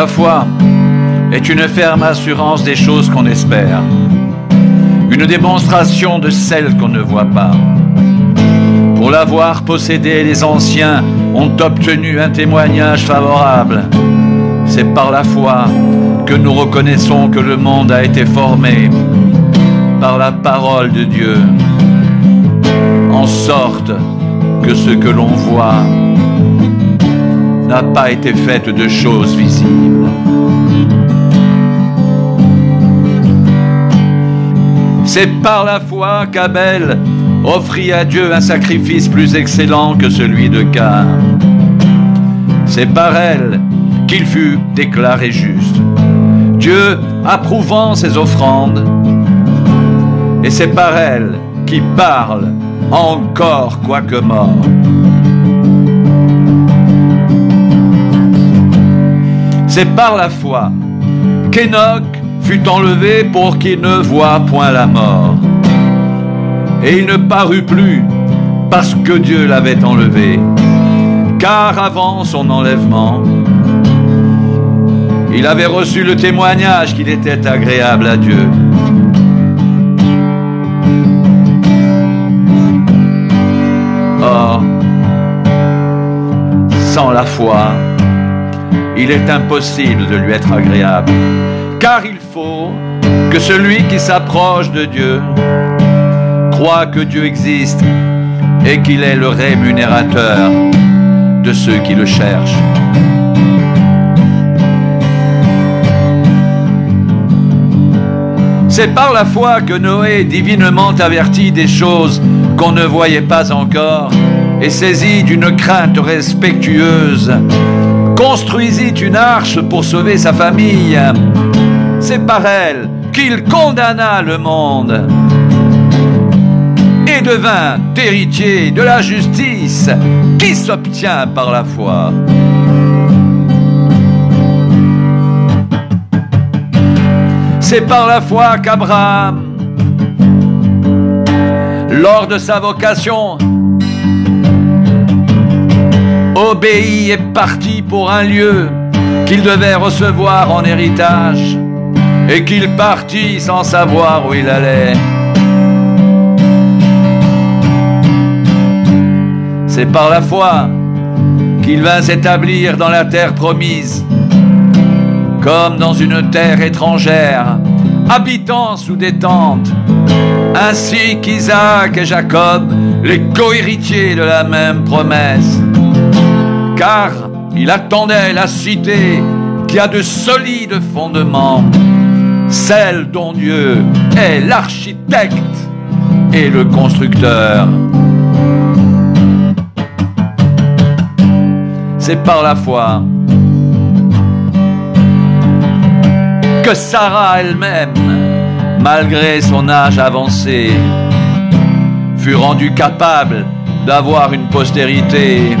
La foi est une ferme assurance des choses qu'on espère, une démonstration de celles qu'on ne voit pas. Pour l'avoir possédée, les anciens ont obtenu un témoignage favorable. C'est par la foi que nous reconnaissons que le monde a été formé par la parole de Dieu, en sorte que ce que l'on voit n'a pas été fait de choses visibles. C'est par la foi qu'Abel offrit à Dieu un sacrifice plus excellent que celui de Caïn. C'est par elle qu'il fut déclaré juste, Dieu approuvant ses offrandes. Et c'est par elle qu'il parle encore quoique mort. C'est par la foi qu'Enoch fut enlevé pour qu'il ne voie point la mort. Et il ne parut plus parce que Dieu l'avait enlevé. Car avant son enlèvement, il avait reçu le témoignage qu'il était agréable à Dieu. Or, sans la foi, il est impossible de lui être agréable, car il faut que celui qui s'approche de Dieu croit que Dieu existe et qu'il est le rémunérateur de ceux qui le cherchent. C'est par la foi que Noé, divinement averti des choses qu'on ne voyait pas encore, et saisi d'une crainte respectueuse, construisit une arche pour sauver sa famille. C'est par elle qu'il condamna le monde et devint héritier de la justice qui s'obtient par la foi. C'est par la foi qu'Abraham, lors de sa vocation, obéit et partit pour un lieu qu'il devait recevoir en héritage, et qu'il partit sans savoir où il allait. C'est par la foi qu'il vint s'établir dans la terre promise, comme dans une terre étrangère, habitant sous des tentes, ainsi qu'Isaac et Jacob, les co-héritiers de la même promesse. Car il attendait la cité qui a de solides fondements, celle dont Dieu est l'architecte et le constructeur. C'est par la foi que Sarah elle-même, malgré son âge avancé, fut rendue capable d'avoir une postérité,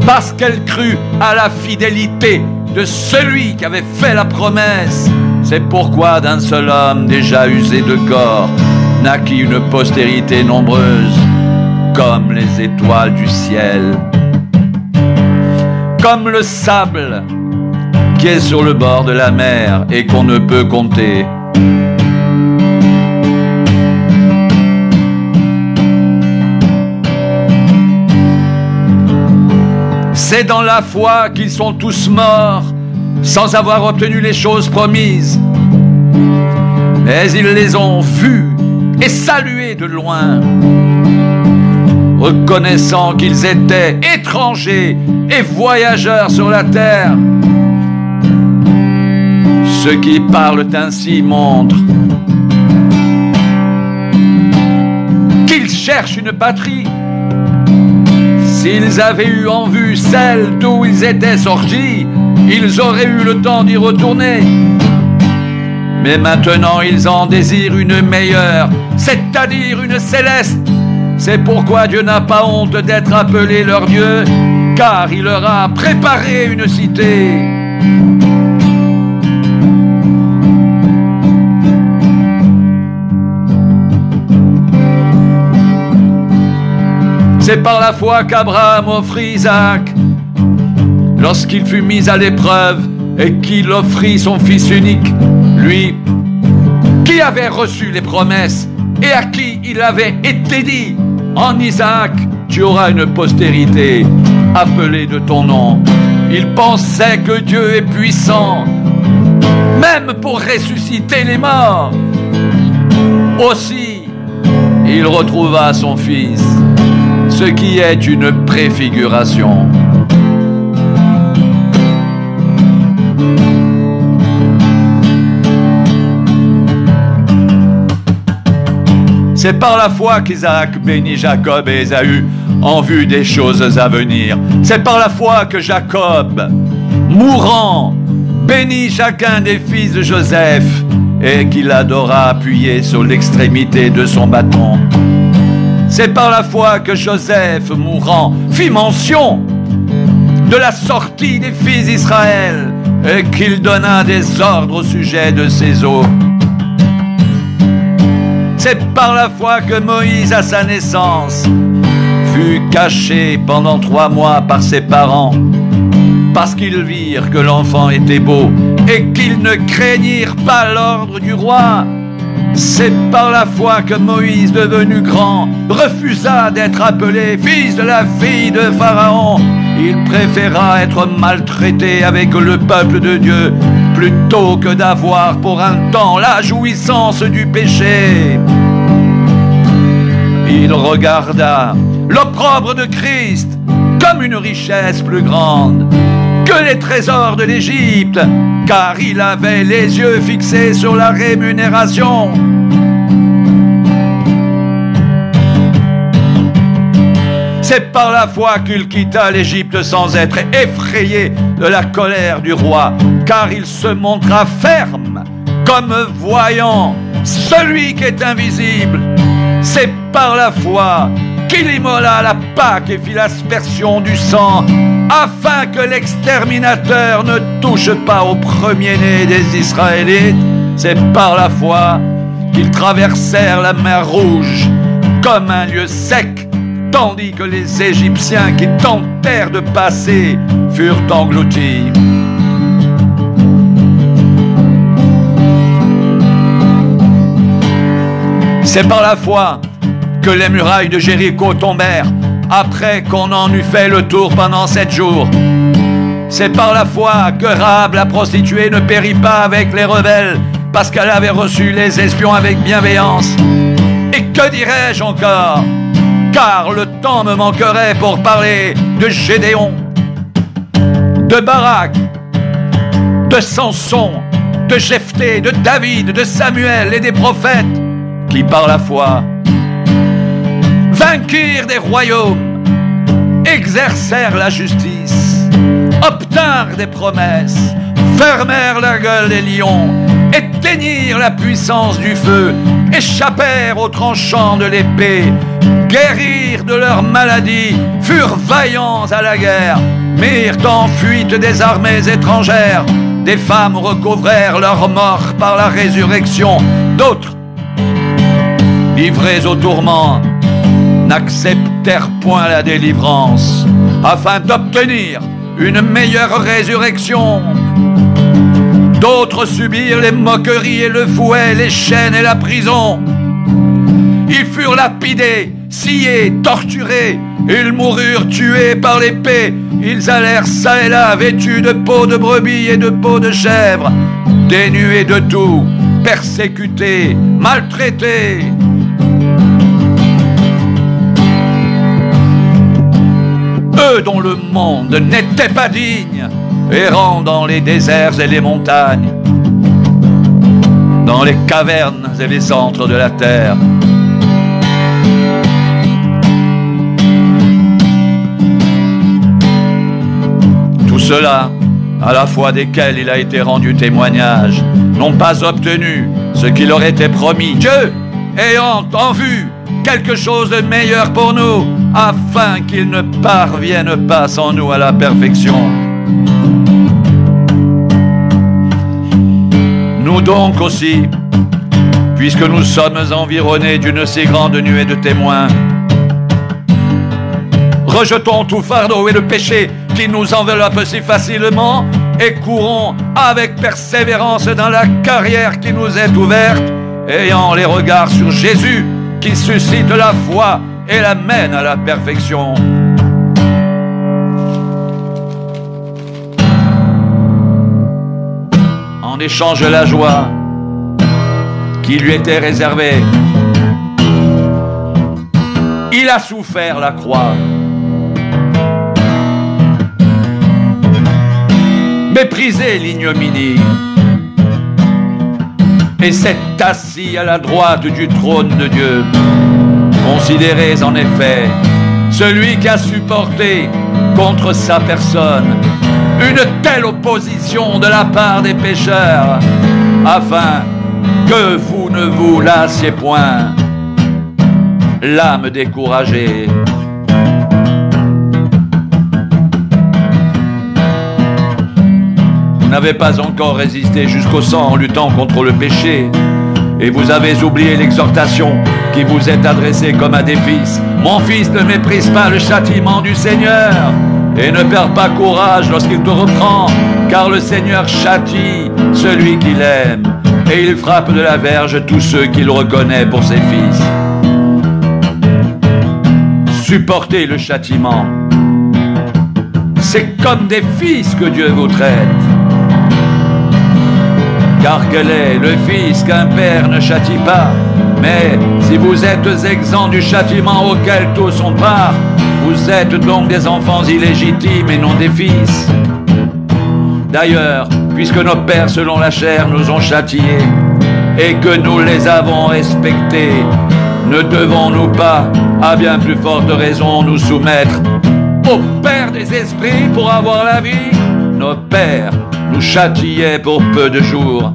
parce qu'elle crut à la fidélité de celui qui avait fait la promesse. C'est pourquoi d'un seul homme déjà usé de corps naquit une postérité nombreuse, comme les étoiles du ciel, comme le sable qui est sur le bord de la mer et qu'on ne peut compter. C'est dans la foi qu'ils sont tous morts sans avoir obtenu les choses promises. Mais ils les ont vues et saluées de loin, reconnaissant qu'ils étaient étrangers et voyageurs sur la terre. Ceux qui parlent ainsi montrent qu'ils cherchent une patrie. S'ils avaient eu en vue celle d'où ils étaient sortis, ils auraient eu le temps d'y retourner. Mais maintenant ils en désirent une meilleure, c'est-à-dire une céleste. C'est pourquoi Dieu n'a pas honte d'être appelé leur Dieu, car il leur a préparé une cité. C'est par la foi qu'Abraham offrit Isaac lorsqu'il fut mis à l'épreuve et qu'il offrit son fils unique, lui qui avait reçu les promesses et à qui il avait été dit: en Isaac, tu auras une postérité appelée de ton nom. Il pensait que Dieu est puissant, même pour ressusciter les morts. Aussi, il retrouva son fils, ce qui est une préfiguration. C'est par la foi qu'Isaac bénit Jacob et Ésaü en vue des choses à venir. C'est par la foi que Jacob, mourant, bénit chacun des fils de Joseph et qu'il adora appuyé sur l'extrémité de son bâton. C'est par la foi que Joseph, mourant, fit mention de la sortie des fils d'Israël et qu'il donna des ordres au sujet de ses os. C'est par la foi que Moïse, à sa naissance, fut caché pendant 3 mois par ses parents, parce qu'ils virent que l'enfant était beau et qu'ils ne craignirent pas l'ordre du roi. C'est par la foi que Moïse, devenu grand, refusa d'être appelé fils de la fille de Pharaon. Il préféra être maltraité avec le peuple de Dieu plutôt que d'avoir pour un temps la jouissance du péché. Il regarda l'opprobre de Christ comme une richesse plus grande que les trésors de l'Égypte, car il avait les yeux fixés sur la rémunération. C'est par la foi qu'il quitta l'Égypte sans être effrayé de la colère du roi, car il se montra ferme comme voyant celui qui est invisible. C'est par la foi qu'il immola la Pâque et fit l'aspersion du sang, afin que l'exterminateur ne touche pas au premier-né des Israélites. C'est par la foi qu'ils traversèrent la mer Rouge comme un lieu sec, tandis que les Égyptiens qui tentèrent de passer furent engloutis. C'est par la foi que les murailles de Jéricho tombèrent après qu'on en eut fait le tour pendant 7 jours. C'est par la foi que Rahab la prostituée ne périt pas avec les rebelles, parce qu'elle avait reçu les espions avec bienveillance. Et que dirais-je encore? Car le temps me manquerait pour parler de Gédéon, de Barak, de Samson, de Jephthé, de David, de Samuel et des prophètes qui, par la foi, vainquirent des royaumes, exercèrent la justice, obtinrent des promesses, fermèrent la gueule des lions, éteignirent la puissance du feu, échappèrent aux tranchants de l'épée, guérirent de leurs maladies, furent vaillants à la guerre, mirent en fuite des armées étrangères, des femmes recouvrèrent leur mort par la résurrection, d'autres, livrés au tourment, n'acceptèrent point la délivrance, afin d'obtenir une meilleure résurrection. D'autres subirent les moqueries et le fouet, les chaînes et la prison. Ils furent lapidés, sciés, torturés. Ils moururent tués par l'épée. Ils allèrent çà et là vêtus de peau de brebis et de peau de chèvre, dénués de tout, persécutés, maltraités. Eux dont le monde n'était pas digne, errant dans les déserts et les montagnes, dans les cavernes et les centres de la terre. Tout cela, à la fois desquels il a été rendu témoignage, n'ont pas obtenu ce qui leur était promis. Dieu, ayant en vue quelque chose de meilleur pour nous, afin qu'ils ne parviennent pas sans nous à la perfection. Nous donc aussi, puisque nous sommes environnés d'une si grande nuée de témoins, rejetons tout fardeau et le péché qui nous enveloppe si facilement, et courons avec persévérance dans la carrière qui nous est ouverte, ayant les regards sur Jésus qui suscite la foi et l'amène à la perfection. En échange de la joie qui lui était réservée, il a souffert la croix. Méprisé l'ignominie et s'est assis à la droite du trône de Dieu. Considérez en effet celui qui a supporté contre sa personne une telle opposition de la part des pécheurs, afin que vous ne vous lassiez point, l'âme découragée. Vous n'avez pas encore résisté jusqu'au sang en luttant contre le péché, et vous avez oublié l'exhortation qui vous est adressée comme à des fils. Mon fils, ne méprise pas le châtiment du Seigneur, et ne perds pas courage lorsqu'il te reprend, car le Seigneur châtie celui qu'il aime, et il frappe de la verge tous ceux qu'il reconnaît pour ses fils. Supportez le châtiment. C'est comme des fils que Dieu vous traite. Car quel est le fils qu'un père ne châtie pas? Mais si vous êtes exempts du châtiment auquel tous ont part, vous êtes donc des enfants illégitimes et non des fils. D'ailleurs, puisque nos pères selon la chair nous ont châtiés et que nous les avons respectés, ne devons-nous pas, à bien plus forte raison, nous soumettre au Père des esprits pour avoir la vie? Nos pères nous châtiaient pour peu de jours,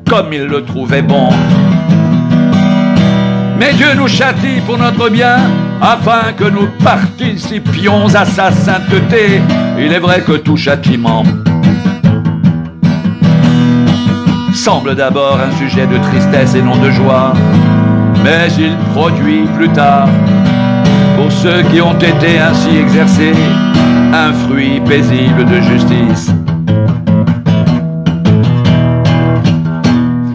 comme ils le trouvaient bon. Mais Dieu nous châtie pour notre bien, afin que nous participions à sa sainteté. Il est vrai que tout châtiment semble d'abord un sujet de tristesse et non de joie, mais il produit plus tard, pour ceux qui ont été ainsi exercés, un fruit paisible de justice.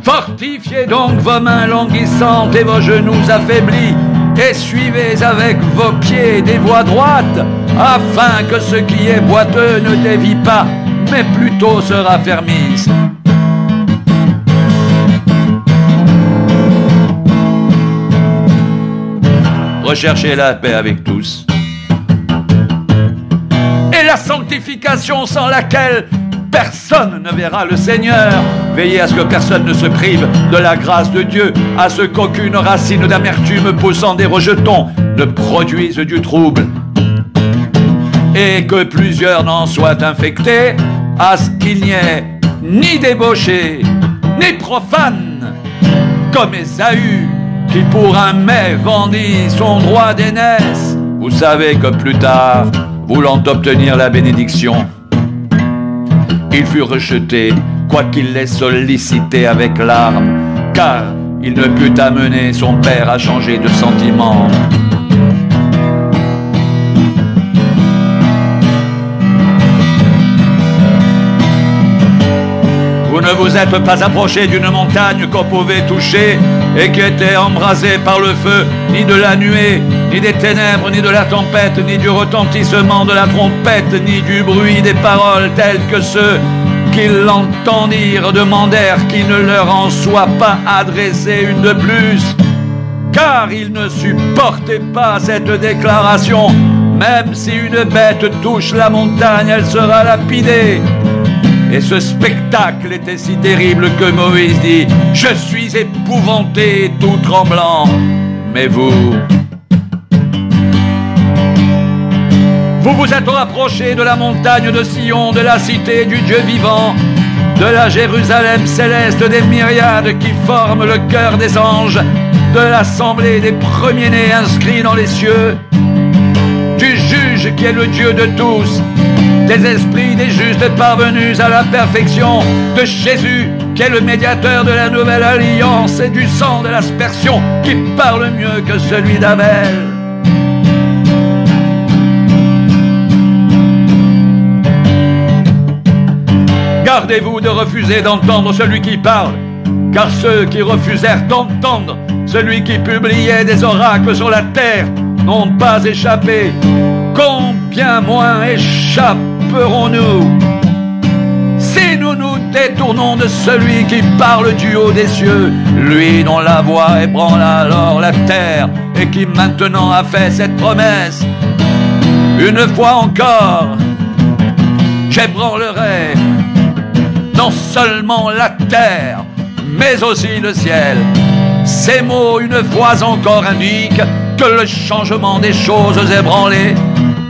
Fortifiez donc vos mains languissantes et vos genoux affaiblis, et suivez avec vos pieds des voies droites, afin que ce qui est boiteux ne dévie pas, mais plutôt se raffermisse. Recherchez la paix avec tous et la sanctification, sans laquelle personne ne verra le Seigneur. Veillez à ce que personne ne se prive de la grâce de Dieu, à ce qu'aucune racine d'amertume poussant des rejetons ne produise du trouble, et que plusieurs n'en soient infectés, à ce qu'il n'y ait ni débauché, ni profane, comme Ésaü, qui pour un mets vendit son droit d'aînesse. Vous savez que plus tard, voulant obtenir la bénédiction, il fut rejeté, quoiqu'il l'ait sollicité avec larmes, car il ne put amener son père à changer de sentiment. Vous ne vous êtes pas approché d'une montagne qu'on pouvait toucher et qui était embrasée par le feu, ni de la nuée, ni des ténèbres, ni de la tempête, ni du retentissement de la trompette, ni du bruit des paroles telles que ceux qui l'entendirent demandèrent qu'il ne leur en soit pas adressé une de plus, car ils ne supportaient pas cette déclaration. Même si une bête touche la montagne, elle sera lapidée. Et ce spectacle était si terrible que Moïse dit: « Je suis épouvanté, tout tremblant. » Mais vous vous êtes rapprochés de la montagne de Sion, de la cité du Dieu vivant, de la Jérusalem céleste des myriades qui forment le cœur des anges, de l'assemblée des premiers-nés inscrits dans les cieux, du juge qui est le Dieu de tous, des esprits des justes parvenus à la perfection, de Jésus qui est le médiateur de la nouvelle alliance, et du sang de l'aspersion qui parle mieux que celui d'Abel. Gardez-vous de refuser d'entendre celui qui parle, car ceux qui refusèrent d'entendre celui qui publiait des oracles sur la terre n'ont pas échappé. Combien moins échapperons-nous si nous nous détournons de celui qui parle du haut des cieux, lui dont la voix ébranla alors la terre et qui maintenant a fait cette promesse? Une fois encore, j'ébranlerai non seulement la terre, mais aussi le ciel. Ces mots une fois encore indiquent que le changement des choses ébranlées,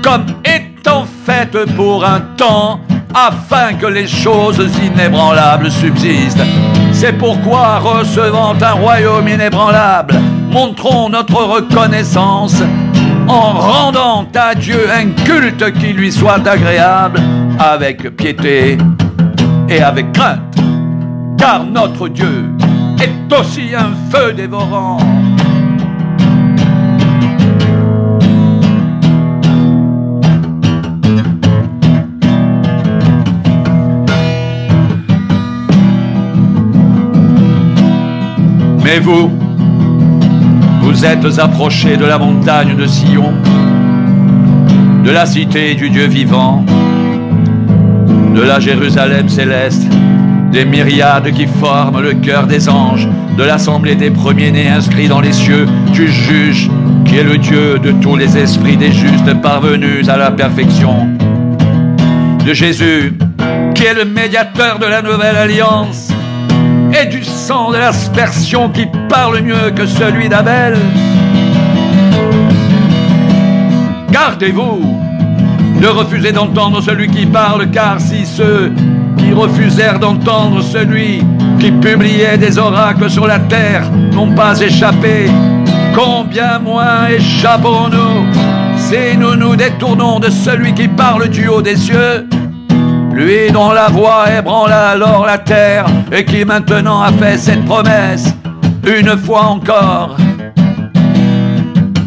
comme étant faites pour un temps, afin que les choses inébranlables subsistent. C'est pourquoi, recevant un royaume inébranlable, montrons notre reconnaissance en rendant à Dieu un culte qui lui soit agréable, avec piété et avec crainte, car notre Dieu est aussi un feu dévorant. Mais vous êtes approchés de la montagne de Sion, de la cité du Dieu vivant, de la Jérusalem céleste, des myriades qui forment le cœur des anges, de l'assemblée des premiers-nés inscrits dans les cieux, du juge qui est le Dieu de tous les esprits des justes parvenus à la perfection, de Jésus qui est le médiateur de la nouvelle alliance, et du sang de l'aspersion qui parle mieux que celui d'Abel. Gardez-vous de refuser d'entendre celui qui parle, car si ceux qui refusèrent d'entendre celui qui publiait des oracles sur la terre n'ont pas échappé, combien moins échapperons-nous si nous nous détournons de celui qui parle du haut des cieux, lui dont la voix ébranla alors la terre et qui maintenant a fait cette promesse? Une fois encore,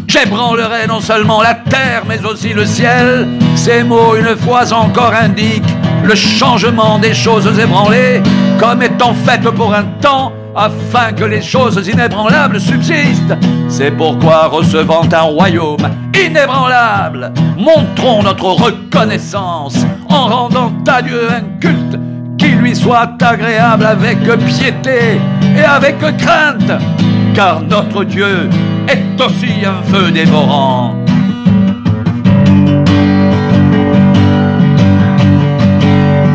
j'ébranlerai non seulement la terre mais aussi le ciel. Ces mots une fois encore indiquent le changement des choses ébranlées comme étant faites pour un temps, afin que les choses inébranlables subsistent. C'est pourquoi, recevant un royaume inébranlable, montrons notre reconnaissance en rendant à Dieu un culte qui lui soit agréable, avec piété et avec crainte, car notre Dieu est aussi un feu dévorant.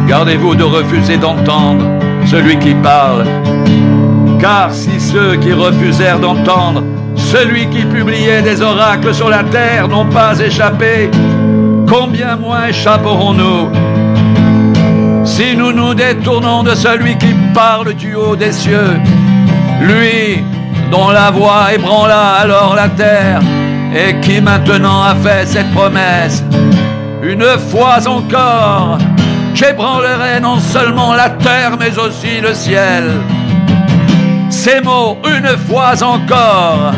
Gardez-vous de refuser d'entendre celui qui parle, car si ceux qui refusèrent d'entendre celui qui publiait des oracles sur la terre n'ont pas échappé, combien moins échapperons-nous si nous nous détournons de celui qui parle du haut des cieux, lui dont la voix ébranla alors la terre et qui maintenant a fait cette promesse? Une fois encore, j'ébranlerai non seulement la terre mais aussi le ciel. Ces mots, une fois encore,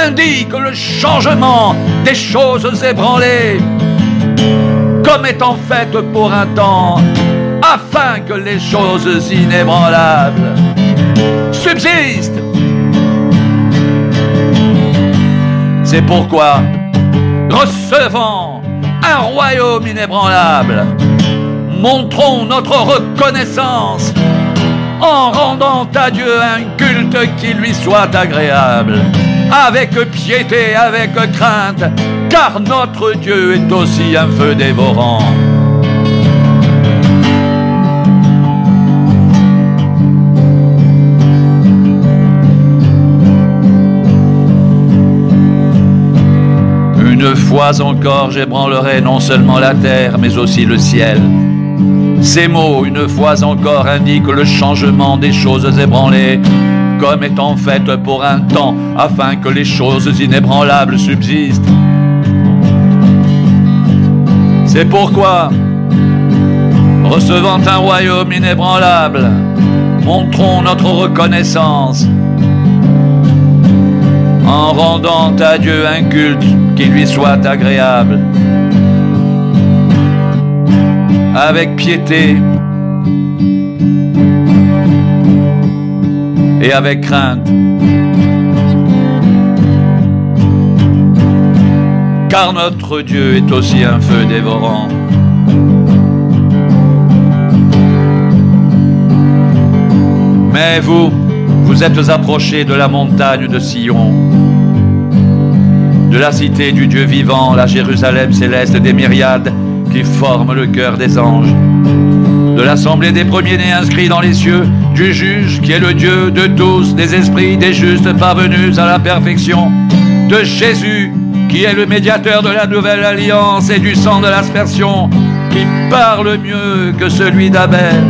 indiquent le changement des choses ébranlées comme étant faites pour un temps, afin que les choses inébranlables subsistent. C'est pourquoi, recevant un royaume inébranlable, montrons notre reconnaissance en rendant à Dieu un culte qui lui soit agréable, avec piété, avec crainte, car notre Dieu est aussi un feu dévorant. Une fois encore, j'ébranlerai non seulement la terre, mais aussi le ciel. Ces mots, une fois encore, indiquent le changement des choses ébranlées comme étant faites pour un temps, afin que les choses inébranlables subsistent. C'est pourquoi, recevant un royaume inébranlable, montrons notre reconnaissance en rendant à Dieu un culte qui lui soit agréable, avec piété et avec crainte. Car notre Dieu est aussi un feu dévorant. Mais vous, vous êtes approchés de la montagne de Sion, de la cité du Dieu vivant, la Jérusalem céleste des myriades qui forment le cœur des anges, de l'assemblée des premiers-nés inscrits dans les cieux, du juge qui est le Dieu de tous, des esprits des justes parvenus à la perfection, de Jésus qui est le médiateur de la nouvelle alliance et du sang de l'aspersion, qui parle mieux que celui d'Abel.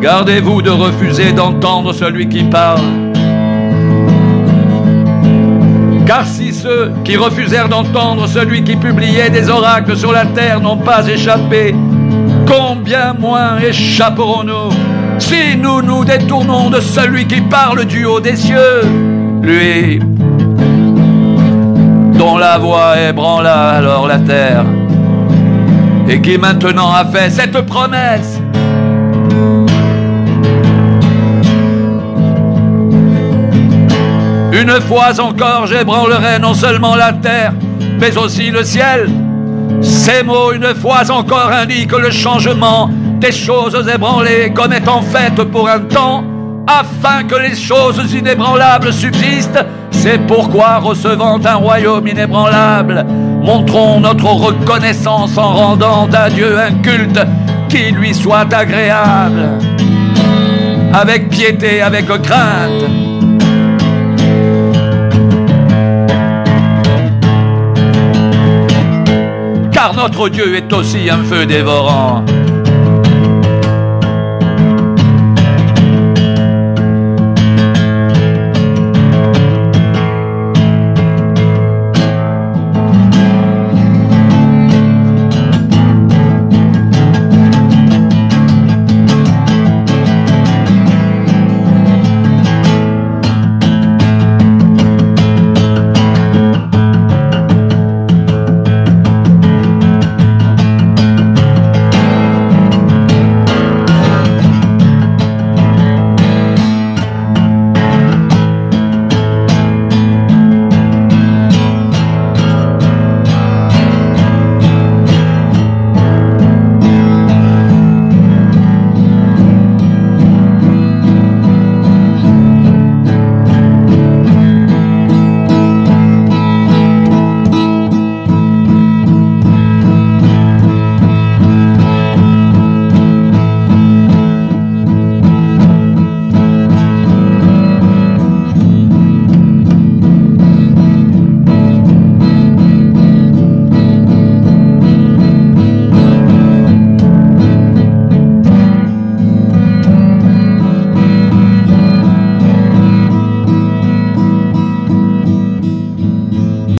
Gardez-vous de refuser d'entendre celui qui parle. Car si ceux qui refusèrent d'entendre celui qui publiait des oracles sur la terre n'ont pas échappé, combien moins échapperons-nous si nous nous détournons de celui qui parle du haut des cieux, lui dont la voix ébranla alors la terre, et qui maintenant a fait cette promesse. Une fois encore j'ébranlerai non seulement la terre, mais aussi le ciel. Ces mots, une fois encore, indiquent le changement des choses ébranlées comme étant faites pour un temps, afin que les choses inébranlables subsistent. C'est pourquoi, recevant un royaume inébranlable, montrons notre reconnaissance en rendant à Dieu un culte qui lui soit agréable, avec piété, avec crainte. Car notre Dieu est aussi un feu dévorant.